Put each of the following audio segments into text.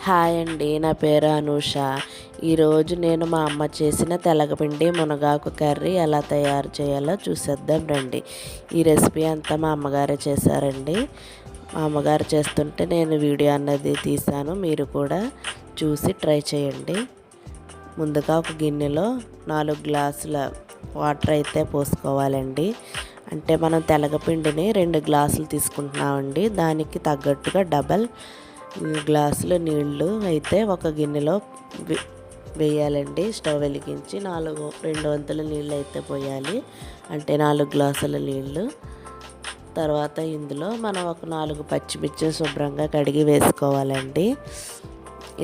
Hi అండి, నా పేరు అనూష. ఈరోజు నేను మా అమ్మ చేసిన తెలగపిండి మునగాకు కర్రీ ఎలా తయారు చేయాలో చూసేద్దాం రండి. ఈ రెసిపీ అంతా మా అమ్మగారే చేశారండి. మా అమ్మగారు చేస్తుంటే నేను వీడియో అన్నది తీశాను, మీరు కూడా చూసి ట్రై చేయండి. ముందుగా ఒక గిన్నెలో 4 గ్లాసుల వాటర్ అయితే పోసుకోవాలండి. అంటే మనం తెలగపిండిని 2 గ్లాసులు తీసుకుంటున్నామండి. దానికి తగ్గట్టుగా డబల్ గ్లాసుల నీళ్ళు అయితే ఒక గిన్నెలో వేయాలండి. స్టవ్ వెలిగించి 2 వంతుల నీళ్ళు అయితే పోయాలి, అంటే 4 గ్లాసుల నీళ్ళు. తర్వాత ఇందులో మనం ఒక 4 పచ్చిమిర్చి శుభ్రంగా కడిగి వేసుకోవాలండి.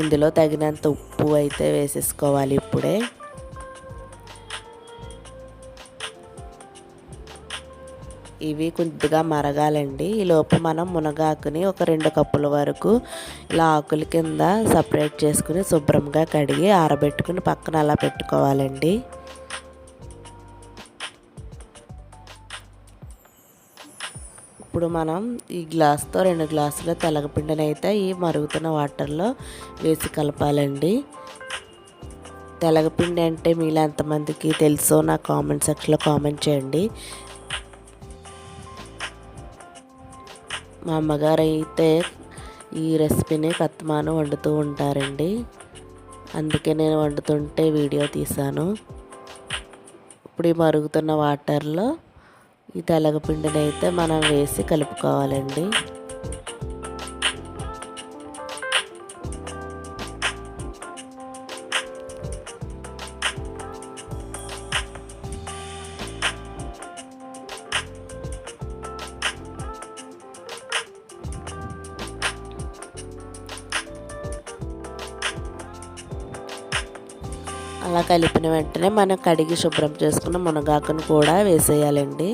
ఇందులో తగినంత ఉప్పు అయితే వేసేసుకోవాలి. ఇప్పుడే ఇవి కొద్దిగా మరగాలండి. ఈలోపు మనం మునగాకుని ఒక 2 కప్పుల వరకు ఇలా ఆకుల కింద సపరేట్ చేసుకుని శుభ్రంగా కడిగి ఆరబెట్టుకుని పక్కన అలా పెట్టుకోవాలండి. ఇప్పుడు మనం ఈ గ్లాస్తో 2 గ్లాసుల తెలగపిండిని అయితే ఈ మరుగుతున్న వాటర్లో వేసి కలపాలండి. తెలగపిండి అంటే మీలో ఎంతమందికి తెలుసో నా కామెంట్ సెక్షన్లో కామెంట్ చేయండి. మా అమ్మగారు అయితే ఈ రెసిపీని కత్తిమాను వండుతూ ఉంటారండి, అందుకే నేను వండుతుంటే వీడియో తీశాను. ఇప్పుడు ఈ మరుగుతున్న వాటర్లో ఈ తెలగపిండిని అయితే మనం వేసి కలుపుకోవాలండి. అలా కలిపిన వెంటనే మనం కడిగి శుభ్రం చేసుకున్న మునగాకును కూడా వేసేయాలండి.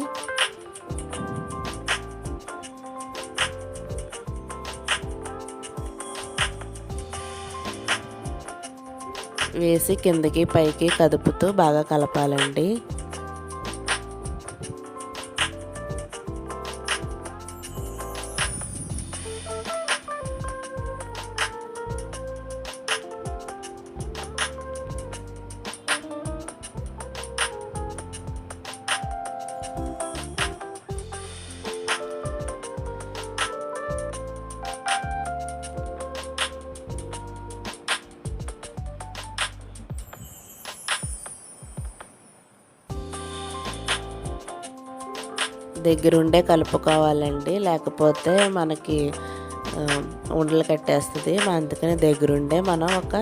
వేసి కిందకి పైకి కదుపుతూ బాగా కలపాలండి. దగ్గరుండే కలుపుకోవాలండి, లేకపోతే మనకి ఉండలు కట్టేస్తుంది. అందుకని దగ్గరుండే మనం ఒక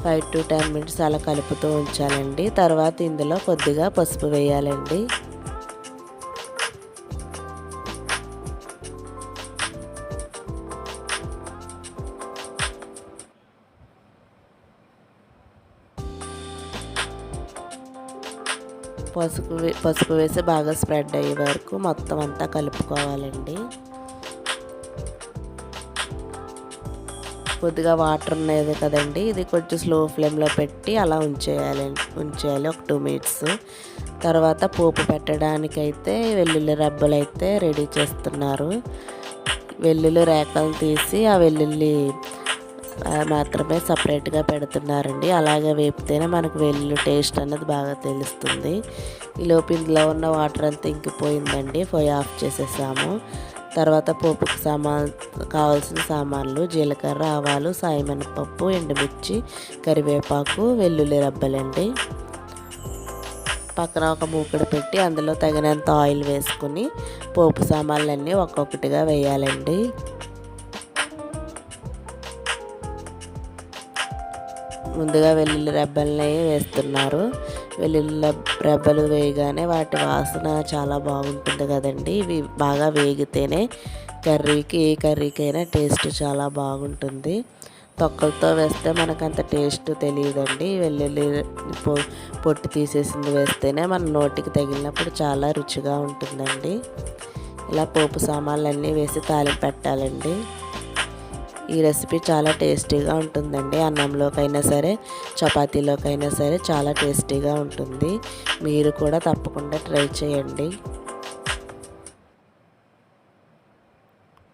5 to 10 minutes అలా కలుపుతూ ఉంచాలండి. తర్వాత ఇందులో కొద్దిగా పసుపు వేయాలండి. పసుపు వేసి బాగా స్ప్రెడ్ అయ్యే వరకు మొత్తం అంతా కలుపుకోవాలండి. కొద్దిగా వాటర్ ఉన్నది కదండి, ఇది కొంచెం స్లో ఫ్లేమ్లో పెట్టి అలా ఉంచేయాలి ఒక 2 minutes. తర్వాత పోపు పెట్టడానికి అయితే వెల్లుల్లి రబ్బలు అయితే రెడీ చేస్తున్నారు. వెల్లుల్లి రేఖలు తీసి ఆ వెల్లుల్లి మాత్రమే సపరేట్గా పెడుతున్నారండి. అలాగే వేపితేనే మనకు వెల్లుల్లి టేస్ట్ అన్నది బాగా తెలుస్తుంది. ఈలోపు ఇందులో ఉన్న వాటర్ అంతా ఇంకిపోయిందండి. పొయ్యి ఆఫ్ చేసేసాము. తర్వాత పోపుకి కావాల్సిన సామాన్లు జీలకర్ర, ఆవాలు, సాయిమినపప్పు, ఎండుమిర్చి, కరివేపాకు, వెల్లుల్లి రబ్బలండి. పక్కన ఒక మూకుడు పెట్టి అందులో తగినంత ఆయిల్ వేసుకుని పోపు సామాన్లన్నీ ఒక్కొక్కటిగా వేయాలండి. ముందుగా వెల్లుల్లి రెబ్బల్ని వేస్తున్నారు. వెల్లుల్లి రెబ్బలు వేయగానే వాటి వాసన చాలా బాగుంటుంది కదండి. ఇవి బాగా వేగితేనే ఏ కర్రీకైనా టేస్ట్ చాలా బాగుంటుంది. తొక్కలతో వేస్తే మనకంత టేస్ట్ తెలియదండి. వెల్లుల్లి పొట్టు తీసేసింది వేస్తేనే మన నోటికి తగిలినప్పుడు చాలా రుచిగా ఉంటుందండి. ఇలా పోపు సామాన్లన్నీ వేసి తాలింపు పెట్టాలండి. ఈ రెసిపీ చాలా టేస్టీగా ఉంటుందండి. అన్నంలోకైనా సరే, చపాతీలోకైనా సరే చాలా టేస్టీగా ఉంటుంది. మీరు కూడా తప్పకుండా ట్రై చేయండి.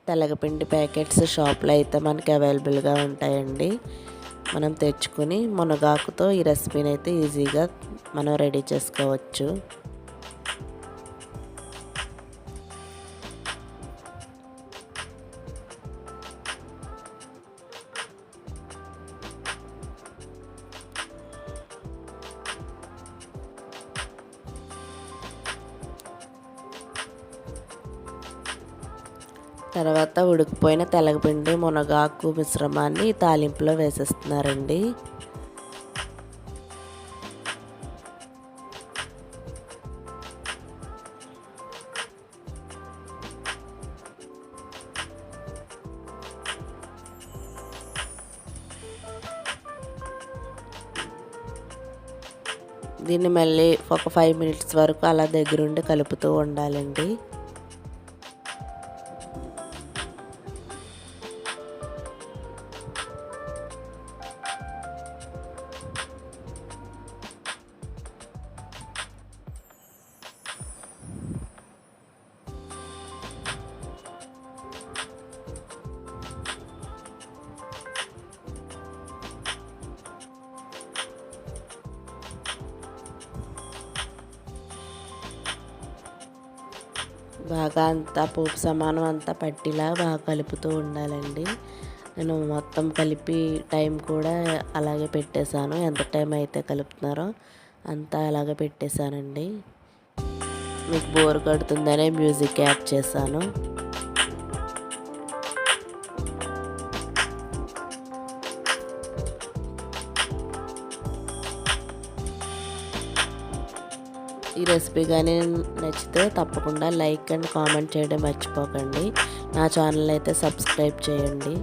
తెలగపిండి ప్యాకెట్స్ షాప్లో అయితే మనకి అవైలబుల్గా ఉంటాయండి. మనం తెచ్చుకుని మునగాకుతో ఈ రెసిపీని అయితే ఈజీగా మనం రెడీ చేసుకోవచ్చు. తర్వాత ఉడికిపోయిన తెలగపిండి మునగాకు మిశ్రమాన్ని తాలింపులో వేసేస్తున్నారండి. దీన్ని మళ్ళీ ఒక 5 మినిట్స్ వరకు అలా దగ్గరుండి కలుపుతూ ఉండాలండి. బాగా అంతా పోపు సమానం అంతా పట్టిలా బాగా కలుపుతూ ఉండాలండి. నేను మొత్తం కలిపి టైం కూడా అలాగే పెట్టేశాను. ఎంత టైం అయితే కలుపుతున్నారో అంతా అలాగే పెట్టేశానండి. మీకు బోర్ కొడుతుందనే మ్యూజిక్ యాడ్ చేశాను. ఈ రెసిపీ కానీ నచ్చితే తప్పకుండా లైక్ అండ్ కామెంట్ చేయడం మర్చిపోకండి. నా ఛానల్ అయితే సబ్స్క్రైబ్ చేయండి.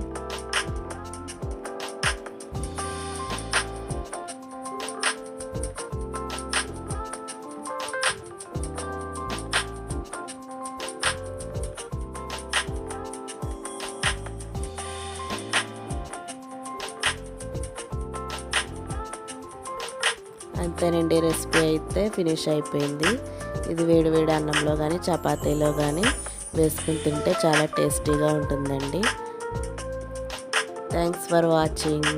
అంతేనండి, రెసిపీ అయితే ఫినిష్ అయిపోయింది. ఇది వేడి వేడి అన్నంలో కానీ చపాతీలో కానీ వేసుకుని తింటే చాలా టేస్టీగా ఉంటుందండి. Thanks for watching.